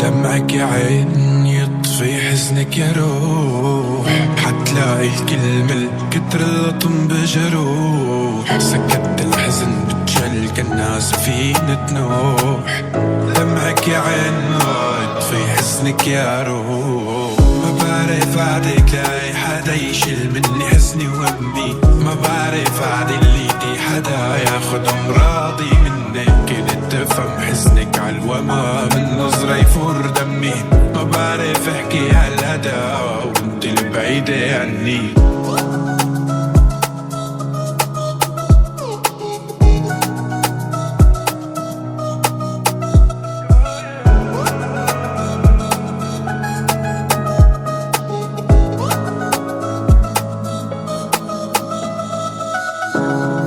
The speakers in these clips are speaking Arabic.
دمعك يا عين يطفي حزنك يا روح، حتلاقي الكلمة الكتر اللطم بجروح، سكت الحزن بتجل كالناس سفينة نوح. دمعك يا عين يطفي حزنك يا روح، ما بعرف عادك لاقي حدا يشيل مني حزني وهمي، ما بعرف عادي ليكي حدا ياخد امراضي منك، كنت تفهم حزنك عالوما من نظرة يفور دمي، ما بعرف احكي عالهدى وانت البعيدة عني.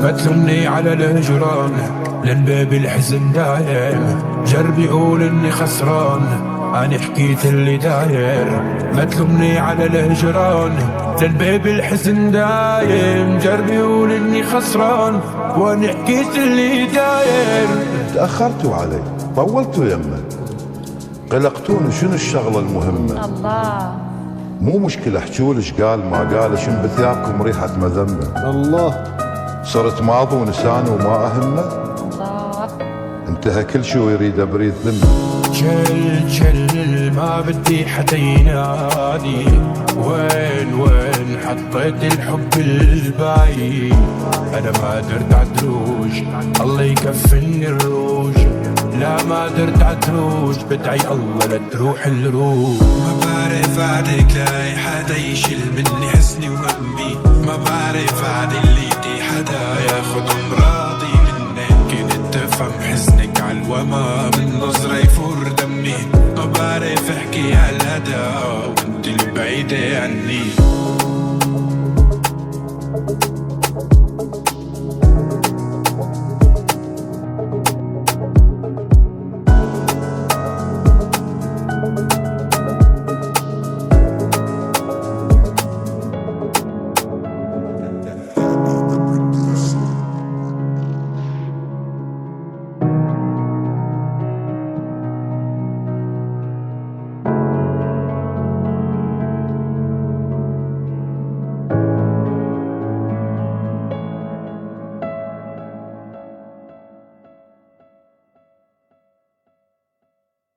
ما تلومني على الهجران لان باب الحزن دايم، جربي قول اني خسران انا حكيت اللي داير. ما تلومني على الهجران لان باب الحزن دايم، جربي قول اني خسران وانا حكيت اللي داير. تأخرتوا علي، طولتوا يمه، قلقتوني شنو الشغلة المهمة. الله مو مشكلة احجولش قال ما قال، شم بثيابكم ريحة مذمة. الله صرت ماضي ونساني وما أهمه، الله انتهى كل شي ويريد أبريد ذمه. جل ما بدي حدا ينادي، وين حطيت الحب الباي، انا ما درت عدروج الله يكفني الروج، لا ما درت عدروج بدعي الله لا تروح الروج. ما بعرف عادك لاقي حدا يشيل مني حزني وهمي، ما بعرف عادي ليكي حدا ياخد امراضي منك، كنت تفهم حزنك عالوما من نظرة يفور دمي، ما بعرف احكي عالهدى وانت البعيدة عني.